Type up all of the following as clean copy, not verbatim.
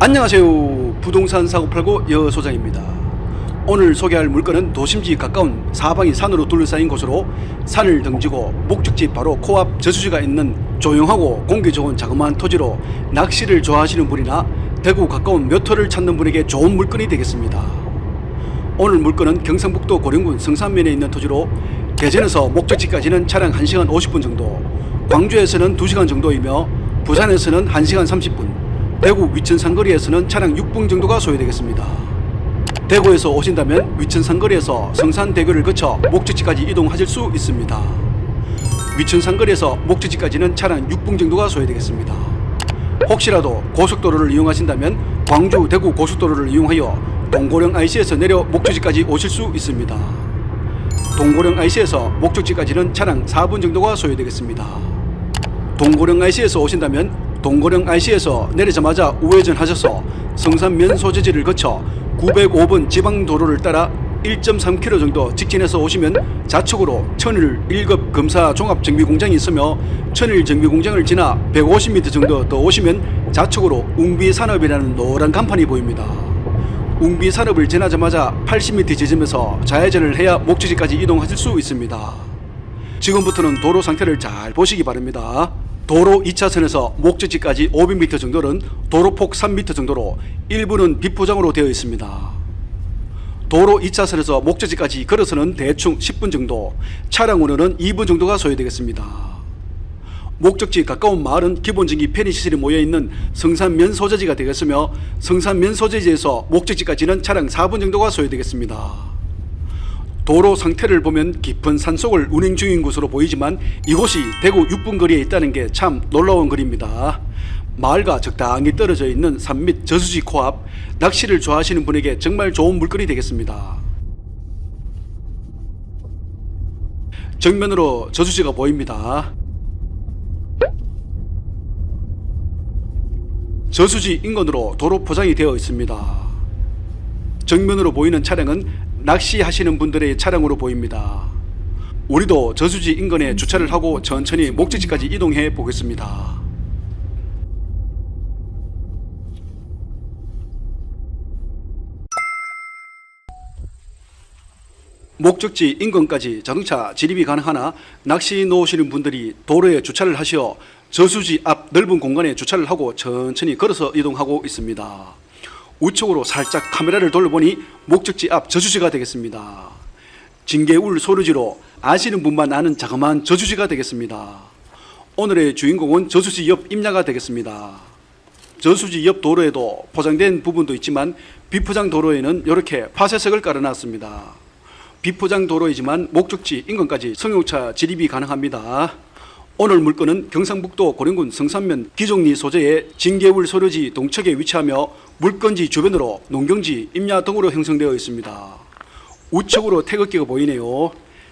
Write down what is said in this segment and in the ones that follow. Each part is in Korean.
안녕하세요. 부동산 사고 팔고 여소장입니다. 오늘 소개할 물건은 도심지 가까운 사방이 산으로 둘러싸인 곳으로 산을 등지고 목적지 바로 코앞 저수지가 있는 조용하고 공기 좋은 자그마한 토지로 낚시를 좋아하시는 분이나 대구 가까운 묘터를 찾는 분에게 좋은 물건이 되겠습니다. 오늘 물건은 경상북도 고령군 성산면에 있는 토지로 대전에서 목적지까지는 차량 1시간 50분 정도, 광주에서는 2시간 정도이며 부산에서는 1시간 30분, 대구 위천 상거리에서는 차량 6분 정도가 소요되겠습니다. 대구에서 오신다면 위천 상거리에서 성산대교를 거쳐 목적지까지 이동하실 수 있습니다. 위천 상거리에서 목적지까지는 차량 6분 정도가 소요되겠습니다. 혹시라도 고속도로를 이용하신다면 광주 대구 고속도로를 이용하여 동고령 IC에서 내려 목적지까지 오실 수 있습니다. 동고령 IC에서 목적지까지는 차량 4분 정도가 소요되겠습니다. 동고령 IC에서 오신다면 동고령 IC에서 내리자마자 우회전 하셔서 성산면 소재지를 거쳐 905번 지방도로를 따라 1.3km 정도 직진해서 오시면 좌측으로 천일 1급 검사 종합정비공장이 있으며 천일 정비공장을 지나 150m 정도 더 오시면 좌측으로 웅비산업이라는 노란 간판이 보입니다. 웅비산업을 지나자마자 80m 지점에서 좌회전을 해야 목적지까지 이동하실 수 있습니다. 지금부터는 도로 상태를 잘 보시기 바랍니다. 도로 2차선에서 목적지까지 500m 정도는 도로폭 3m 정도로 일부는 비포장으로 되어 있습니다. 도로 2차선에서 목적지까지 걸어서는 대충 10분 정도, 차량으로는 2분 정도가 소요되겠습니다. 목적지 가까운 마을은 기본적인 편의시설이 모여있는 성산면 소재지가 되겠으며 성산면 소재지에서 목적지까지는 차량 4분 정도가 소요되겠습니다. 도로 상태를 보면 깊은 산속을 운행 중인 곳으로 보이지만 이곳이 대구 6분 거리에 있다는 게 참 놀라운 거리입니다. 마을과 적당히 떨어져 있는 산 및 저수지 코앞, 낚시를 좋아하시는 분에게 정말 좋은 물건이 되겠습니다. 정면으로 저수지가 보입니다. 저수지 인근으로 도로 포장이 되어 있습니다. 정면으로 보이는 차량은 낚시하시는 분들의 차량으로 보입니다. 우리도 저수지 인근에 주차를 하고 천천히 목적지까지 이동해 보겠습니다. 목적지 인근까지 자동차 진입이 가능하나 낚시 놓으시는 분들이 도로에 주차를 하시어 저수지 앞 넓은 공간에 주차를 하고 천천히 걸어서 이동하고 있습니다. 우측으로 살짝 카메라를 돌려보니 목적지 앞 저수지가 되겠습니다. 진개울 소류지로 아시는 분만 아는 자그마한 저수지가 되겠습니다. 오늘의 주인공은 저수지 옆 임야가 되겠습니다. 저수지 옆 도로에도 포장된 부분도 있지만 비포장 도로에는 이렇게 파쇄석을 깔아놨습니다. 비포장 도로이지만 목적지 인근까지 승용차 진입이 가능합니다. 오늘 물건은 경상북도 고령군 성산면 기종리 소재의 진개울 소류지 동척에 위치하며 물건지 주변으로 농경지, 임야 등으로 형성되어 있습니다. 우측으로 태극기가 보이네요.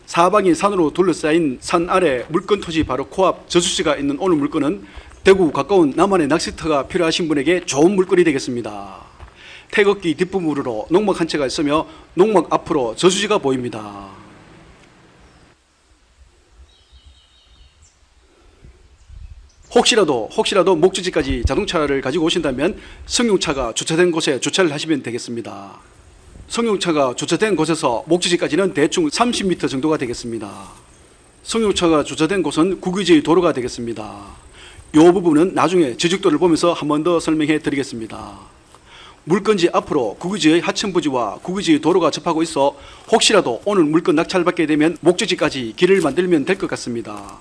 사방이 산으로 둘러싸인 산 아래 물건 토지 바로 코앞 저수지가 있는 오늘 물건은 대구 가까운 나만의 낚시터가 필요하신 분에게 좋은 물건이 되겠습니다. 태극기 뒷부분으로 농막 한 채가 있으며 농막 앞으로 저수지가 보입니다. 혹시라도 목적지까지 자동차를 가지고 오신다면 승용차가 주차된 곳에 주차를 하시면 되겠습니다. 승용차가 주차된 곳에서 목적지까지는 대충 30m 정도가 되겠습니다. 승용차가 주차된 곳은 국유지 도로가 되겠습니다. 이 부분은 나중에 지적도를 보면서 한 번 더 설명해 드리겠습니다. 물건지 앞으로 국유지의 하천부지와 국유지의 도로가 접하고 있어 혹시라도 오늘 물건 낙찰받게 되면 목적지까지 길을 만들면 될 것 같습니다.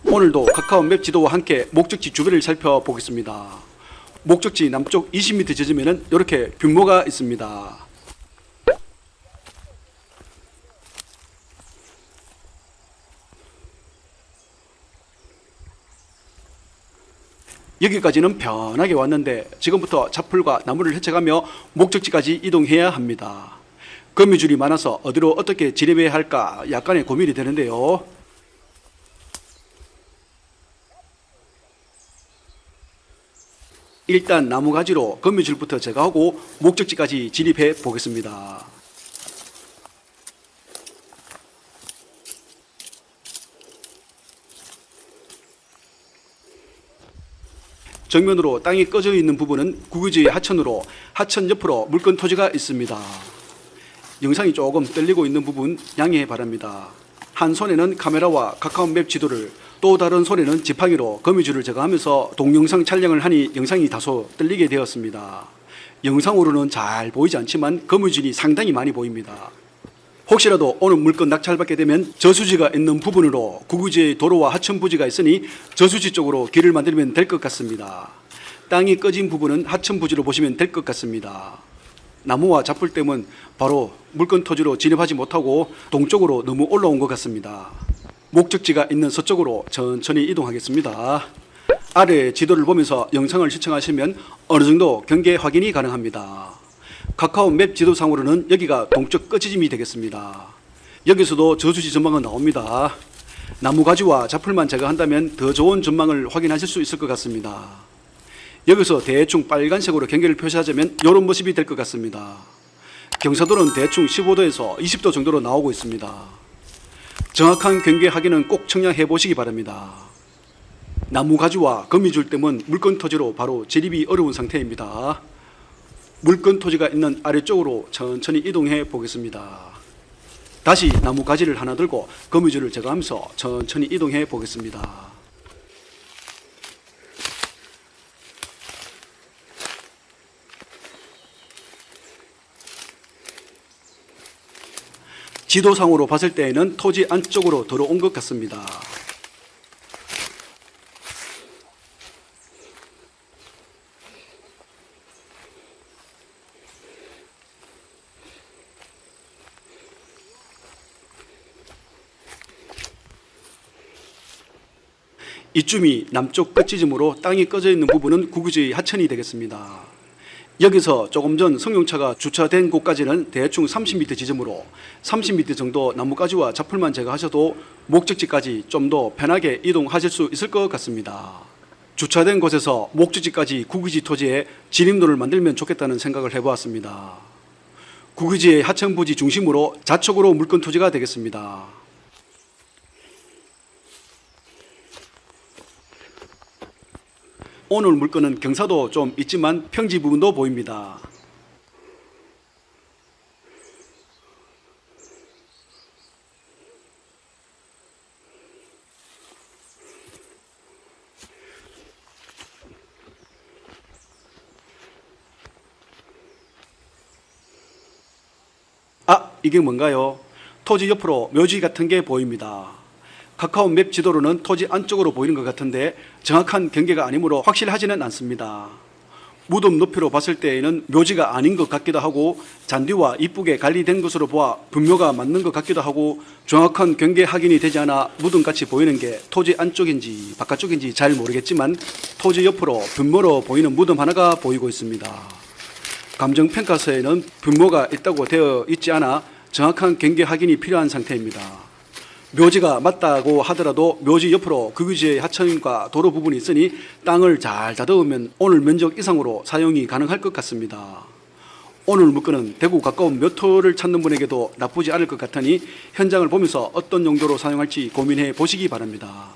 오늘도 카카오 맵 지도와 함께 목적지 주변을 살펴보겠습니다. 목적지 남쪽 20m 지점에는 이렇게 뷰모가 있습니다. 여기까지는 편하게 왔는데 지금부터 잡풀과 나무를 헤쳐가며 목적지까지 이동해야 합니다. 거미줄이 많아서 어디로 어떻게 진입해야 할까 약간의 고민이 되는데요. 일단 나무가지로 거미줄부터 제거하고 목적지까지 진입해 보겠습니다. 정면으로 땅이 꺼져 있는 부분은 국유지의 하천으로 하천 옆으로 물건 토지가 있습니다. 영상이 조금 떨리고 있는 부분 양해 바랍니다. 한 손에는 카메라와 카카오맵 지도를, 또 다른 손에는 지팡이로 거미줄을 제거하면서 동영상 촬영을 하니 영상이 다소 떨리게 되었습니다. 영상으로는 잘 보이지 않지만 거미줄이 상당히 많이 보입니다. 혹시라도 오늘 물건 낙찰받게 되면 저수지가 있는 부분으로 국유지의 도로와 하천 부지가 있으니 저수지 쪽으로 길을 만들면 될 것 같습니다. 땅이 꺼진 부분은 하천 부지로 보시면 될 것 같습니다. 나무와 잡풀 때문에 바로 물건 토지로 진입하지 못하고 동쪽으로 너무 올라온 것 같습니다. 목적지가 있는 서쪽으로 천천히 이동하겠습니다. 아래 지도를 보면서 영상을 시청하시면 어느 정도 경계 확인이 가능합니다. 카카오 맵 지도상으로는 여기가 동쪽 끝지점이 되겠습니다. 여기서도 저수지 전망은 나옵니다. 나무가지와 잡풀만 제거한다면 더 좋은 전망을 확인하실 수 있을 것 같습니다. 여기서 대충 빨간색으로 경계를 표시하자면 이런 모습이 될 것 같습니다. 경사도는 대충 15도에서 20도 정도로 나오고 있습니다. 정확한 경계 확인은 꼭 청량해 보시기 바랍니다. 나무가지와 거미줄 때문 물건 토지로 바로 진입이 어려운 상태입니다. 물건 토지가 있는 아래쪽으로 천천히 이동해 보겠습니다. 다시 나무 가지를 하나 들고 거미줄을 제거하면서 천천히 이동해 보겠습니다. 지도상으로 봤을 때에는 토지 안쪽으로 들어온 것 같습니다. 이쯤이 남쪽 끝지점으로 땅이 꺼져 있는 부분은 국유지의 하천이 되겠습니다. 여기서 조금 전 승용차가 주차된 곳까지는 대충 30m 지점으로 30m 정도 나무가지와 잡풀만 제거하셔도 목적지까지 좀 더 편하게 이동하실 수 있을 것 같습니다. 주차된 곳에서 목적지까지 국유지 토지에 진입로를 만들면 좋겠다는 생각을 해보았습니다. 국유지의 하천 부지 중심으로 좌측으로 물건 토지가 되겠습니다. 오늘 물건은 경사도 좀 있지만 평지 부분도 보입니다. 이게 뭔가요? 토지 옆으로 묘지 같은 게 보입니다. 카카오 맵 지도로는 토지 안쪽으로 보이는 것 같은데 정확한 경계가 아니므로 확실하지는 않습니다. 무덤 높이로 봤을 때에는 묘지가 아닌 것 같기도 하고 잔디와 이쁘게 관리된 것으로 보아 분묘가 맞는 것 같기도 하고 정확한 경계 확인이 되지 않아 무덤같이 보이는 게 토지 안쪽인지 바깥쪽인지 잘 모르겠지만 토지 옆으로 분묘로 보이는 무덤 하나가 보이고 있습니다. 감정평가서에는 분묘가 있다고 되어 있지 않아 정확한 경계 확인이 필요한 상태입니다. 묘지가 맞다고 하더라도 묘지 옆으로 국유지의 하천과 도로 부분이 있으니 땅을 잘 다듬으면 오늘 면적 이상으로 사용이 가능할 것 같습니다. 오늘 물건은 대구 가까운 묘토를 찾는 분에게도 나쁘지 않을 것 같으니 현장을 보면서 어떤 용도로 사용할지 고민해 보시기 바랍니다.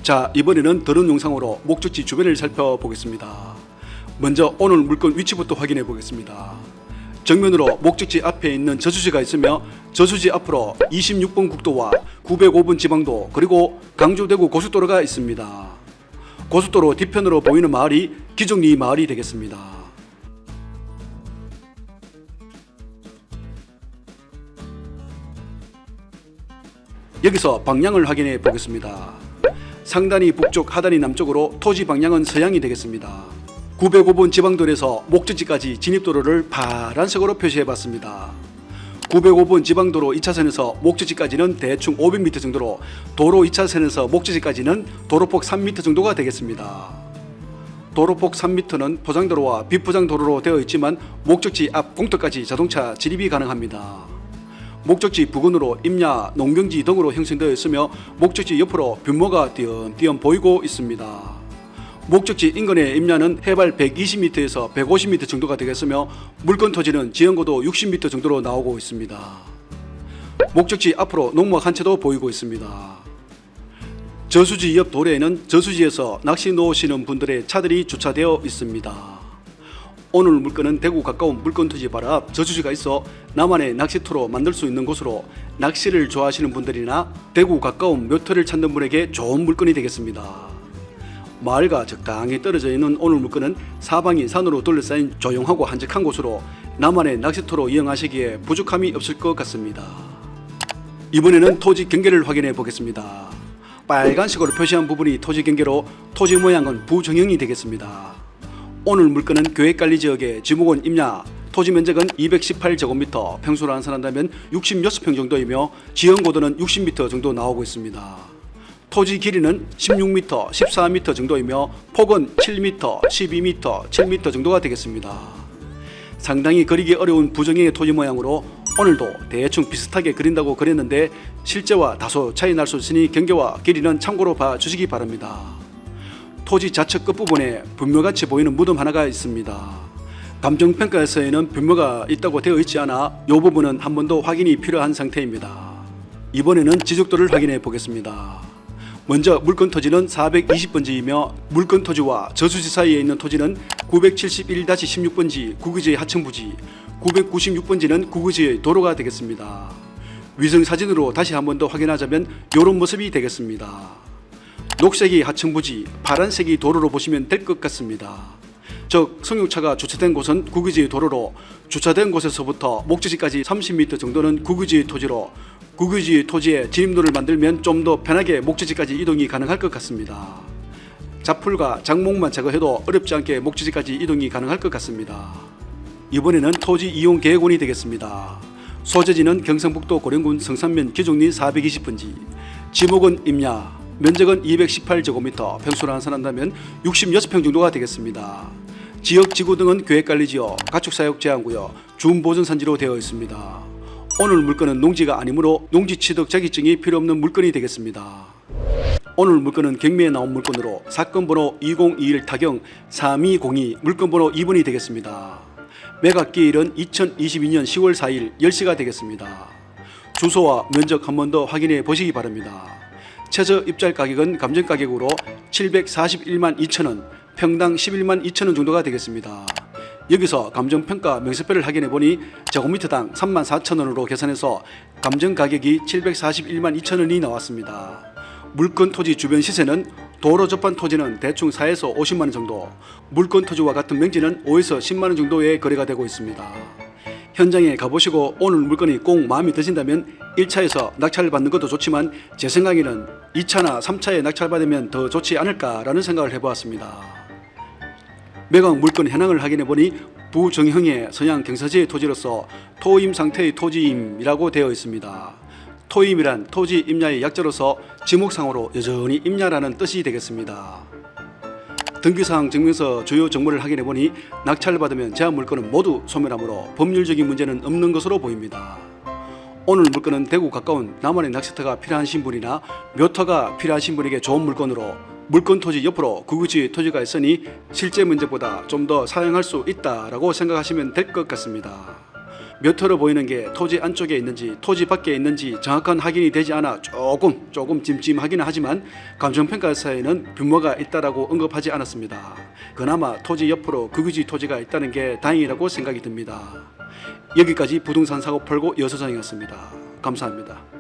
자, 이번에는 드론 영상으로 목적지 주변을 살펴보겠습니다. 먼저 오늘 물건 위치부터 확인해 보겠습니다. 정면으로 목적지 앞에 있는 저수지가 있으며 저수지 앞으로 26번 국도와 905번 지방도 그리고 강주대구 고속도로가 있습니다. 고속도로 뒤편으로 보이는 마을이 기종리 마을이 되겠습니다. 여기서 방향을 확인해 보겠습니다. 상단이 북쪽, 하단이 남쪽으로 토지 방향은 서양이 되겠습니다. 905번 지방도로에서 목적지까지 진입도로를 파란색으로 표시해 봤습니다. 905번 지방도로 2차선에서 목적지까지는 대충 500m 정도로 도로 2차선에서 목적지까지는 도로폭 3m 정도가 되겠습니다. 도로폭 3m는 포장도로와 비포장도로로 되어 있지만 목적지 앞 공터까지 자동차 진입이 가능합니다. 목적지 부근으로 임야, 농경지 등으로 형성되어 있으며 목적지 옆으로 뷰모가 띄엄띄엄 보이고 있습니다. 목적지 인근의 임야는 해발 120m에서 150m 정도가 되겠으며 물건 토지는 지형고도 60m 정도로 나오고 있습니다. 목적지 앞으로 농막 한 채도 보이고 있습니다. 저수지 옆 도로에는 저수지에서 낚시 놓으시는 분들의 차들이 주차되어 있습니다. 오늘 물건은 대구 가까운 물건토지 바로 앞 저수지가 있어 나만의 낚시터로 만들 수 있는 곳으로 낚시를 좋아하시는 분들이나 대구 가까운 묘터를 찾는 분에게 좋은 물건이 되겠습니다. 마을과 적당히 떨어져 있는 오늘 물건은 사방이 산으로 둘러싸인 조용하고 한적한 곳으로 나만의 낚시터로 이용하시기에 부족함이 없을 것 같습니다. 이번에는 토지 경계를 확인해 보겠습니다. 빨간색으로 표시한 부분이 토지 경계로 토지 모양은 부정형이 되겠습니다. 오늘 물건은 계획관리지역의 지목원 임야, 토지 면적은 218제곱미터, 평수로 환산한다면 66평 정도이며 지형고도는 60m 정도 나오고 있습니다. 토지 길이는 16m, 14m 정도이며 폭은 7m, 12m, 7m 정도가 되겠습니다. 상당히 그리기 어려운 부정형의 토지 모양으로 오늘도 대충 비슷하게 그린다고 그랬는데 실제와 다소 차이 날 수 있으니 경계와 길이는 참고로 봐주시기 바랍니다. 토지 좌측 끝부분에 분묘같이 보이는 무덤 하나가 있습니다. 감정평가에서는 분묘가 있다고 되어 있지 않아 이 부분은 한 번 더 확인이 필요한 상태입니다. 이번에는 지적도를 확인해 보겠습니다. 먼저 물건 토지는 420번지이며 물건 토지와 저수지 사이에 있는 토지는 971-16번지 국유지의 하층부지, 996번지는 국유지의 도로가 되겠습니다. 위성사진으로 다시 한 번 더 확인하자면 이런 모습이 되겠습니다. 녹색이 하층부지, 파란색이 도로로 보시면 될 것 같습니다. 즉 승용차가 주차된 곳은 국유지의 도로로 주차된 곳에서부터 목적지까지 30m 정도는 국유지의 토지로 국유지의 토지에 진입로를 만들면 좀 더 편하게 목적지까지 이동이 가능할 것 같습니다. 잡풀과 장목만 제거해도 어렵지 않게 목적지까지 이동이 가능할 것 같습니다. 이번에는 토지 이용 계획원이 되겠습니다. 소재지는 경상북도 고령군 성산면 기종리 420번지, 지목은 임야, 면적은 218제곱미터, 평수로 환산한다면 66평 정도가 되겠습니다. 지역 지구 등은 계획관리지역, 가축사육 제한구역, 준보존산지로 되어 있습니다. 오늘 물건은 농지가 아니므로 농지 취득 자격증이 필요 없는 물건이 되겠습니다. 오늘 물건은 경매에 나온 물건으로 사건 번호 2021 타경 3202 물건 번호 2번이 되겠습니다. 매각기일은 2022년 10월 4일 10시가 되겠습니다. 주소와 면적 한 번 더 확인해 보시기 바랍니다. 최저 입찰 가격은 감정가격으로 741만 2천원, 평당 11만 2천원 정도가 되겠습니다. 여기서 감정평가 명세표를 확인해보니 제곱미터당 3만 4천원으로 계산해서 감정가격이 741만 2천원이 나왔습니다. 물건 토지 주변 시세는 도로 접한 토지는 대충 4에서 50만원 정도, 물건 토지와 같은 명지는 5에서 10만원 정도의 거래가 되고 있습니다. 현장에 가보시고 오늘 물건이 꼭 마음에 드신다면 1차에서 낙찰을 받는 것도 좋지만 제 생각에는 2차나 3차에 낙찰받으면 더 좋지 않을까라는 생각을 해보았습니다. 매각 물건 현황을 확인해보니 부정형의 서양 경사지의 토지로서 토임 상태의 토지임이라고 되어 있습니다. 토임이란 토지 임야의 약자로서 지목상으로 여전히 임야라는 뜻이 되겠습니다. 등기사항 증명서 주요 정보를 확인해보니 낙찰받으면 제한 물건은 모두 소멸하므로 법률적인 문제는 없는 것으로 보입니다. 오늘 물건은 대구 가까운 나만의 낚시터가 필요하신 분이나 묘터가 필요하신 분에게 좋은 물건으로 물건 토지 옆으로 국유지 토지가 있으니 실제 문제보다 좀 더 사용할 수 있다라고 생각하시면 될 것 같습니다. 묘터로 보이는 게 토지 안쪽에 있는지 토지 밖에 있는지 정확한 확인이 되지 않아 조금 찜찜하기는 하지만 감정평가사에는 규모가 있다라고 언급하지 않았습니다. 그나마 토지 옆으로 국유지 토지가 있다는 게 다행이라고 생각이 듭니다. 여기까지 부동산 사고 팔고 여소장이었습니다. 감사합니다.